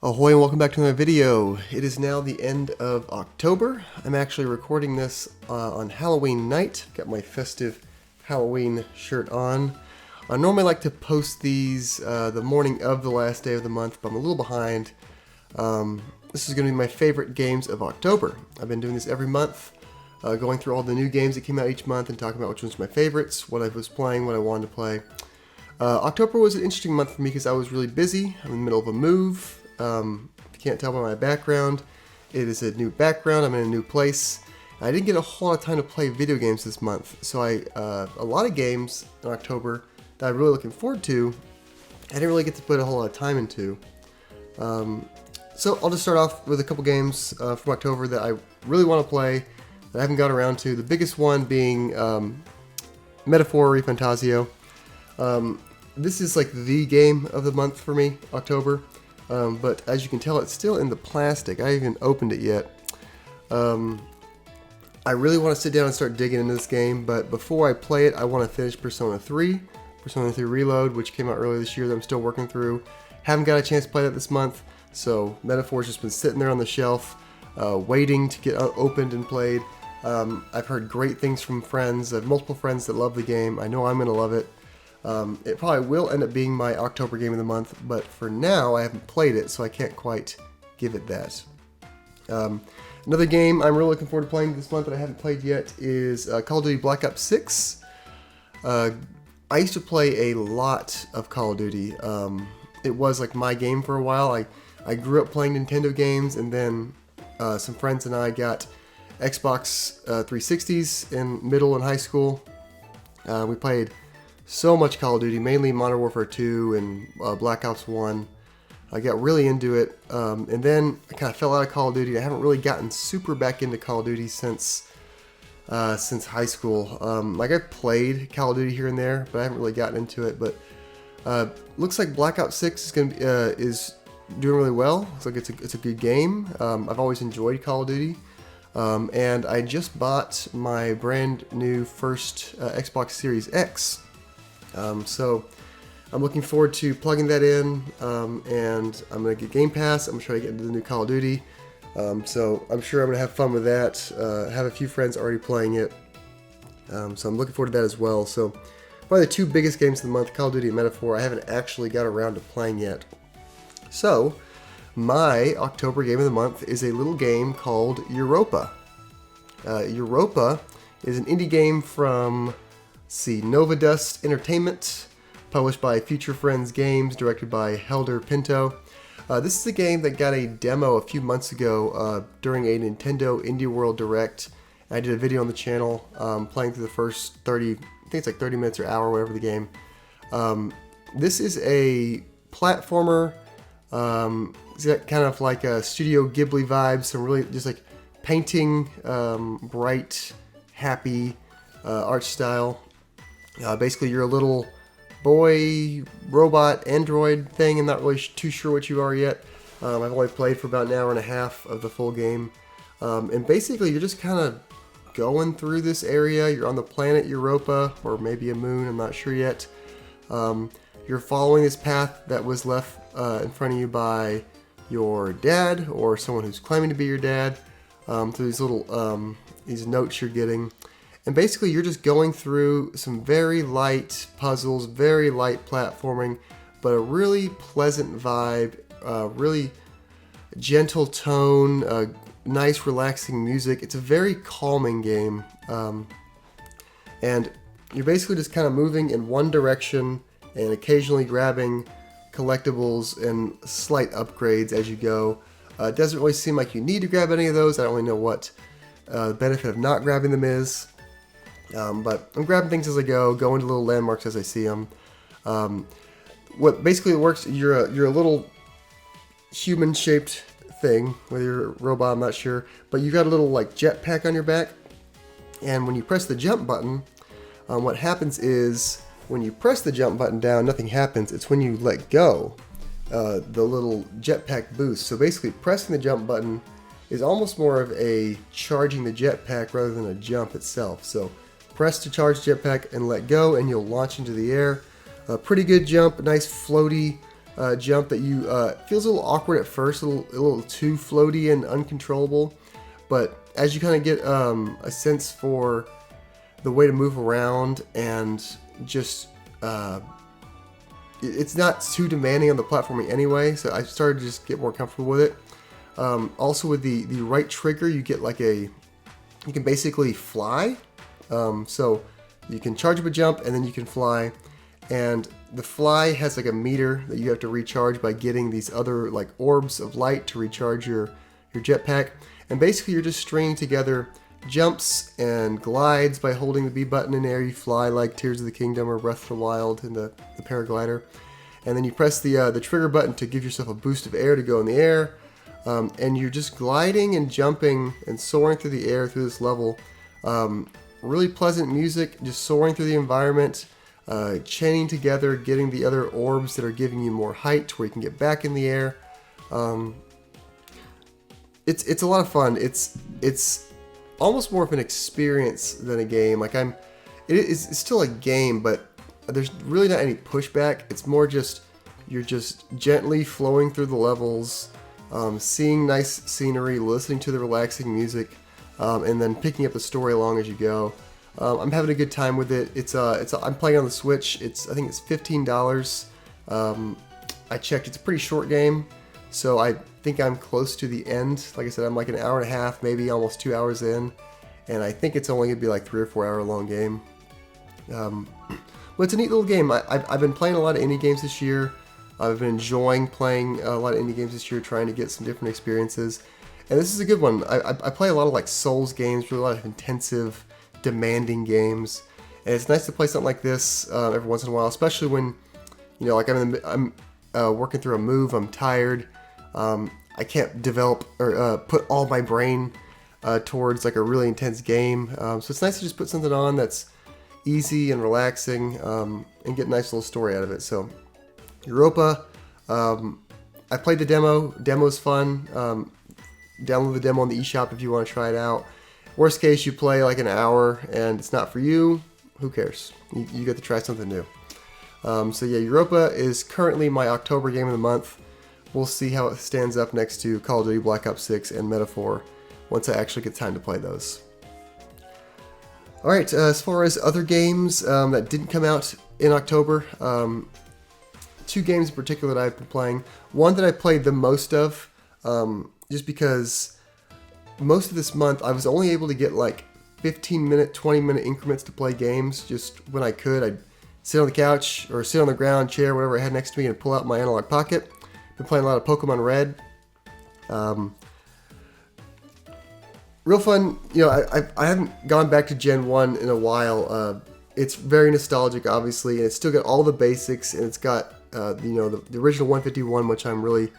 Ahoy and welcome back to another video. It is now the end of October. I'm actually recording this on Halloween night. Got my festive Halloween shirt on. I normally like to post these the morning of the last day of the month, but I'm a little behind. This is going to be my favorite games of October. I've been doing this every month, going through all the new games that came out each month and talking about which ones are my favorites, what I was playing, what I wanted to play. October was an interesting month for me because I was really busy. I'm in the middle of a move. If you can't tell by my background, it is a new background. I'm in a new place. I didn't get a whole lot of time to play video games this month, so a lot of games in October that I'm really looking forward to, I didn't really get to put a whole lot of time into. So I'll just start off with a couple games from October that I really want to play that I haven't got around to. The biggest one being Metaphor Refantasio. This is like the game of the month for me, October. But as you can tell, it's still in the plastic. I haven't opened it yet. I really want to sit down and start digging into this game, but before I play it, I want to finish Persona 3 Reload, which came out earlier this year that I'm still working through. Haven't got a chance to play that this month, so Metaphor's just been sitting there on the shelf, waiting to get opened and played. I've heard great things from friends. I have multiple friends that love the game. I know I'm going to love it. It probably will end up being my October game of the month, but for now I haven't played it, so I can't quite give it that. Another game I'm really looking forward to playing this month that I haven't played yet is Call of Duty Black Ops 6. I used to play a lot of Call of Duty. It was like my game for a while. I grew up playing Nintendo games, and then some friends and I got Xbox 360s in middle and high school. We played so much Call of Duty, mainly Modern Warfare 2 and Black Ops 1. I got really into it, and then I kind of fell out of Call of Duty. I haven't really gotten super back into Call of Duty since high school. Like I've played Call of Duty here and there, but I haven't really gotten into it. But looks like Black Ops 6 is doing really well. Looks like it's a good game. I've always enjoyed Call of Duty. And I just bought my brand new first Xbox Series X. So I'm looking forward to plugging that in, and I'm going to get Game Pass. I'm going to try to get into the new Call of Duty. So I'm sure I'm going to have fun with that. I have a few friends already playing it. So I'm looking forward to that as well. So probably the two biggest games of the month, Call of Duty and Metaphor, I haven't actually got around to playing yet. So my October game of the month is a little game called Europa. Europa is an indie game from Nova Dust Entertainment, published by Future Friends Games, directed by Helder Pinto. This is a game that got a demo a few months ago during a Nintendo Indie World Direct. I did a video on the channel playing through the first 30, I think it's like 30 minutes or hour, whatever the game. This is a platformer. It's got kind of like a Studio Ghibli vibe, some really just like painting, bright, happy art style. Basically, you're a little boy, robot, android thing. I'm not really too sure what you are yet. I've only played for about an hour and a half of the full game. And basically, you're just kind of going through this area. You're on the planet Europa, or maybe a moon, I'm not sure yet. You're following this path that was left in front of you by your dad, or someone who's claiming to be your dad, through these little these notes you're getting. And basically, you're just going through some very light puzzles, very light platforming, but a really pleasant vibe, really gentle tone, nice relaxing music. It's a very calming game. And you're basically just kind of moving in one direction and occasionally grabbing collectibles and slight upgrades as you go. It doesn't really seem like you need to grab any of those. I don't really know what the benefit of not grabbing them is. But I'm grabbing things as I go, going to little landmarks as I see them. What basically works, you're a little human-shaped thing, whether you're a robot, I'm not sure, but you've got a little like jetpack on your back, and when you press the jump button, what happens is when you press the jump button down, nothing happens. It's when you let go, the little jetpack boost. So basically, pressing the jump button is almost more of a charging the jetpack rather than a jump itself. So press to charge jetpack and let go, and you'll launch into the air. A pretty good jump, nice floaty jump that you feels a little awkward at first, a little too floaty and uncontrollable. But as you kind of get a sense for the way to move around and just it's not too demanding on the platforming anyway, so I started to just get more comfortable with it. Also with the right trigger, you get like you can basically fly. So you can charge up a jump and then you can fly. And the fly has like a meter that you have to recharge by getting these other like orbs of light to recharge your jetpack. And basically you're just stringing together jumps and glides by holding the B button in air. You fly like Tears of the Kingdom or Breath of the Wild in the paraglider. And then you press the trigger button to give yourself a boost of air to go in the air. And you're just gliding and jumping and soaring through the air through this level. Really pleasant music, just soaring through the environment, chaining together, getting the other orbs that are giving you more height to where you can get back in the air. It's a lot of fun. It's almost more of an experience than a game. Like it's still a game, but there's really not any pushback. It's more just you're just gently flowing through the levels, seeing nice scenery, listening to the relaxing music, and then picking up the story along as you go. I'm having a good time with it. I'm playing on the Switch. I think it's $15. I checked. It's a pretty short game, so I think I'm close to the end. Like I said, I'm like an hour and a half, maybe almost 2 hours in, and I think it's only gonna be like 3 or 4 hour long game. Well, it's a neat little game. I've been playing a lot of indie games this year. I've been enjoying playing a lot of indie games this year, trying to get some different experiences. And this is a good one. I play a lot of like Souls games, really a lot of intensive, demanding games. And it's nice to play something like this every once in a while, especially when, you know, like I'm working through a move, I'm tired. I can't develop or put all my brain towards like a really intense game. So it's nice to just put something on that's easy and relaxing and get a nice little story out of it. So Europa, I played the demo. Demo's fun. Download the demo on the eShop if you want to try it out. Worst case, you play like an hour and it's not for you. Who cares? You get to try something new. So yeah, Europa is currently my October game of the month. We'll see how it stands up next to Call of Duty Black Ops 6 and Metaphor once I actually get time to play those. Alright, as far as other games that didn't come out in October, 2 games in particular that I've been playing. One that I played the most of, just because most of this month I was only able to get like 15-minute, 20-minute increments to play games just when I could. I'd sit on the couch or sit on the ground, chair, whatever I had next to me and pull out my analog pocket. Been playing a lot of Pokemon Red. Real fun. You know, I haven't gone back to Gen 1 in a while. It's very nostalgic, obviously, and it's still got all the basics, and it's got, you know, the original 151, which I'm really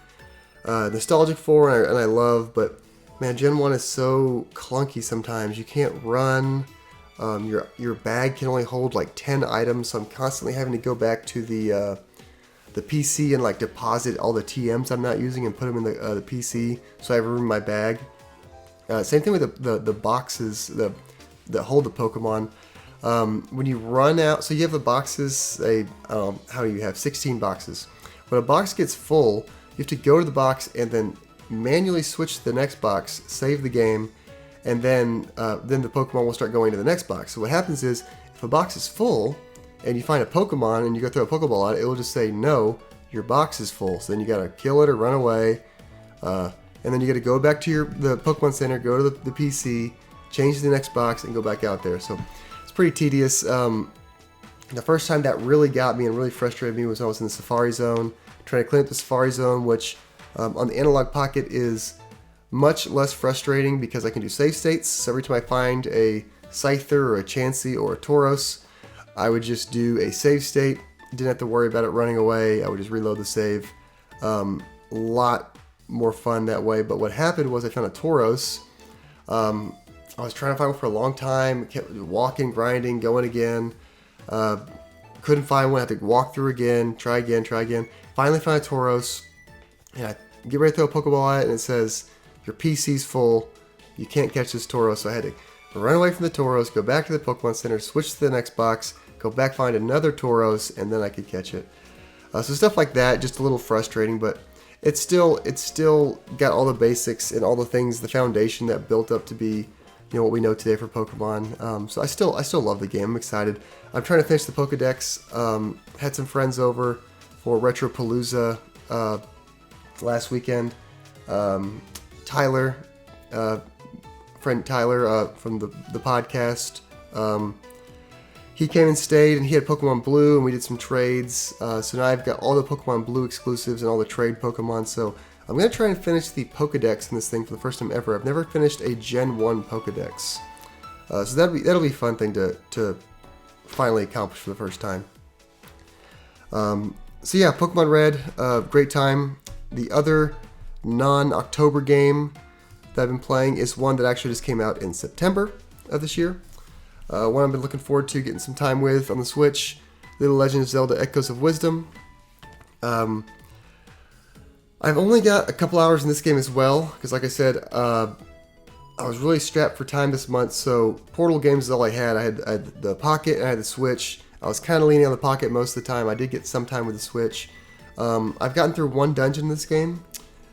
nostalgic for and I love, but man, Gen 1 is so clunky sometimes. You can't run. Your bag can only hold like 10 items, so I'm constantly having to go back to the PC and like deposit all the TMs I'm not using and put them in the PC so I have room in my bag. Same thing with the boxes that hold the Pokemon. When you run out, so you have the boxes, how do you have 16 boxes? When a box gets full, you have to go to the box and then manually switch to the next box, save the game, and then the Pokemon will start going to the next box. So what happens is, if a box is full, and you find a Pokemon and you go throw a Pokeball at it, it will just say, no, your box is full. So then you gotta kill it or run away. And then you gotta go back to the Pokemon Center, go to the PC, change to the next box, and go back out there. So it's pretty tedious. The first time that really got me and really frustrated me was when I was in the Safari Zone, trying to clean up the Safari Zone, which on the Analog Pocket is much less frustrating because I can do save states. So every time I find a Scyther or a Chansey or a Tauros, I would just do a save state. Didn't have to worry about it running away. I would just reload the save. A lot more fun that way. But what happened was I found a Tauros. I was trying to find one for a long time. Kept walking, grinding, going again. Couldn't find one. I had to walk through again, try again. Finally found a Tauros. And I get ready to throw a Pokeball at it, and it says, your PC's full. You can't catch this Tauros. So I had to run away from the Tauros, go back to the Pokemon Center, switch to the next box, go back, find another Tauros, and then I could catch it. So stuff like that, just a little frustrating, but it's still got all the basics and all the things, the foundation that built up to be, what we know today for Pokemon. So I still love the game. I'm excited. I'm trying to finish the Pokedex. Had some friends over for Retropalooza last weekend. Tyler, friend Tyler from the podcast, he came and stayed, and he had Pokemon Blue, and we did some trades. So now I've got all the Pokemon Blue exclusives and all the trade Pokemon. So I'm going to try and finish the Pokedex in this thing for the first time ever. I've never finished a Gen 1 Pokedex. So that'll be a fun thing to finally accomplish for the first time. So yeah, Pokemon Red, great time. The other non-October game that I've been playing is one that actually just came out in September of this year. One I've been looking forward to getting some time with on the Switch, The Legend of Zelda Echoes of Wisdom. I've only got a couple hours in this game as well, because like I said, I was really strapped for time this month, so Portal games is all I had. I had the Pocket and I had the Switch. I was kind of leaning on the Pocket most of the time. I did get some time with the Switch. I've gotten through one dungeon in this game,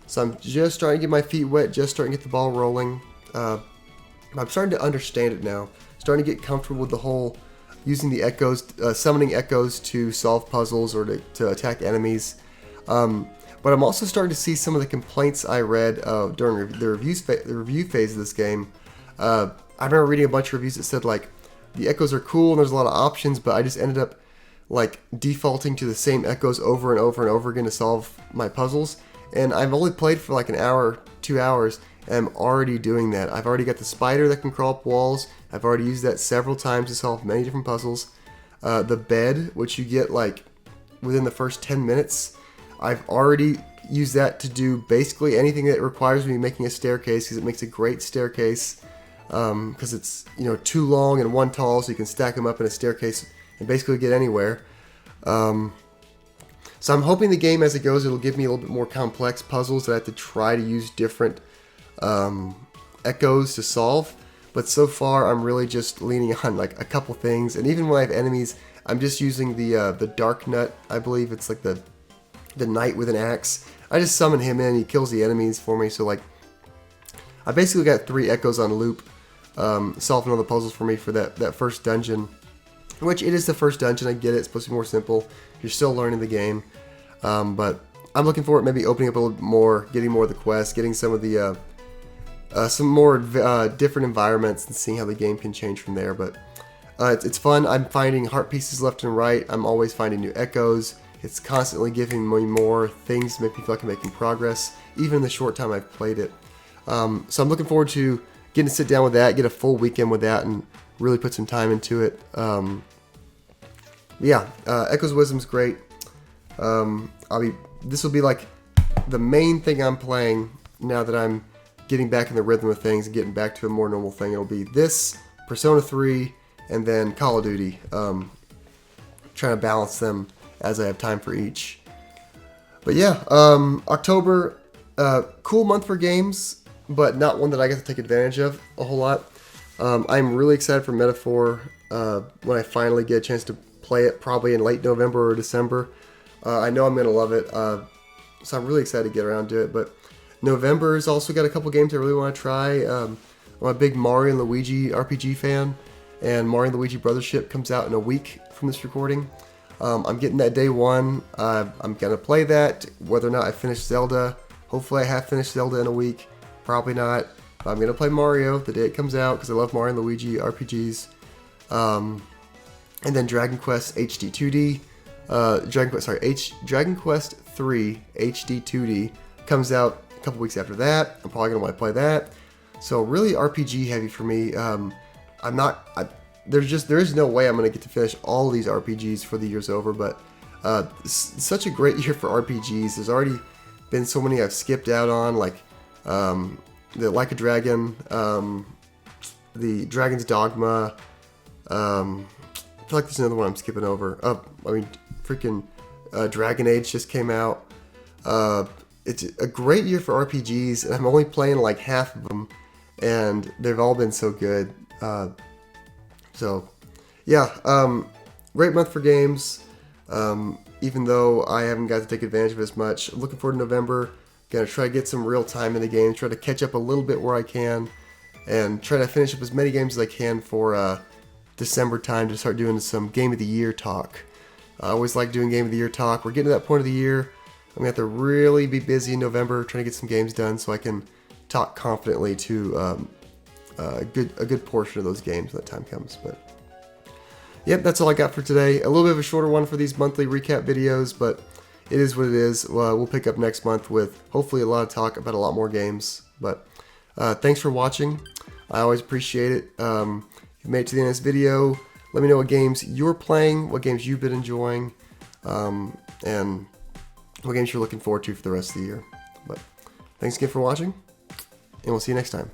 so I'm just starting to get my feet wet, just starting to get the ball rolling. I'm starting to understand it now. Starting to get comfortable with the whole using the echoes, summoning echoes to solve puzzles or to attack enemies. But I'm also starting to see some of the complaints I read during the review phase of this game. I remember reading a bunch of reviews that said like the echoes are cool and there's a lot of options, but I just ended up like defaulting to the same echoes over and over and over again to solve my puzzles. And I've only played for like an hour, 2 hours, and I'm already doing that. I've already got the spider that can crawl up walls. I've already used that several times to solve many different puzzles. The bed, which you get like within the first 10 minutes, I've already used that to do basically anything that requires me making a staircase, because it makes a great staircase, because it's too long and one tall, so you can stack them up in a staircase and basically get anywhere. So I'm hoping the game as it goes, it'll give me a little bit more complex puzzles that I have to try to use different echoes to solve. But so far, I'm really just leaning on like a couple things, and even when I have enemies, I'm just using the Dark Nut. I believe it's like the knight with an axe. I just summon him in, he kills the enemies for me. So like, I basically got 3 echoes on loop, solving all the puzzles for me for that first dungeon. Which it is the first dungeon, I get it, it's supposed to be more simple. You're still learning the game. But I'm looking forward to maybe opening up a little bit more, getting more of the quests, getting some of the some more different environments and seeing how the game can change from there. But it's fun. I'm finding heart pieces left and right. I'm always finding new echoes. It's constantly giving me more things to make me feel like I'm making progress, even in the short time I've played it. So I'm looking forward to getting to sit down with that, get a full weekend with that, and really put some time into it. Echoes of Wisdom's great. This will be like the main thing I'm playing now that I'm getting back in the rhythm of things and getting back to a more normal thing. It'll be this, Persona 3, and then Call of Duty. Trying to balance them as I have time for each. But yeah, October, cool month for games, but not one that I get to take advantage of a whole lot. I'm really excited for Metaphor when I finally get a chance to play it, probably in late November or December. I know I'm going to love it, so I'm really excited to get around to it. But November's also got a couple games I really want to try. I'm a big Mario and Luigi RPG fan, and Mario and Luigi Brothership comes out in a week from this recording. I'm getting that day one. I'm going to play that, whether or not I finish Zelda. Hopefully I have finished Zelda in a week. Probably not. I'm going to play Mario the day it comes out, because I love Mario and Luigi RPGs. And then Dragon Quest HD 2D. Dragon Quest 3 HD 2D comes out a couple weeks after that. I'm probably going to want to play that. So really RPG heavy for me. There is no way I'm going to get to finish all of these RPGs for the year's over, but such a great year for RPGs. There's already been so many I've skipped out on, like the Like a Dragon, the Dragon's Dogma. I feel like there's another one I'm skipping over. Freaking Dragon Age just came out. It's a great year for RPGs, and I'm only playing like half of them, and they've all been so good. Great month for games. even though I haven't got to take advantage of it as much. I'm looking forward to November. Gonna try to get some real time in the game, try to catch up a little bit where I can, and try to finish up as many games as I can for December time to start doing some Game of the Year talk. I always like doing Game of the Year talk. We're getting to that point of the year. I'm going to have to really be busy in November trying to get some games done so I can talk confidently to a good portion of those games when that time comes. But yep, that's all I got for today. A little bit of a shorter one for these monthly recap videos, but it is what it is. We'll pick up next month with hopefully a lot of talk about a lot more games. But thanks for watching. I always appreciate it. If you made it to the end of this video, let me know what games you're playing, what games you've been enjoying, and what games you're looking forward to for the rest of the year. But thanks again for watching, and we'll see you next time.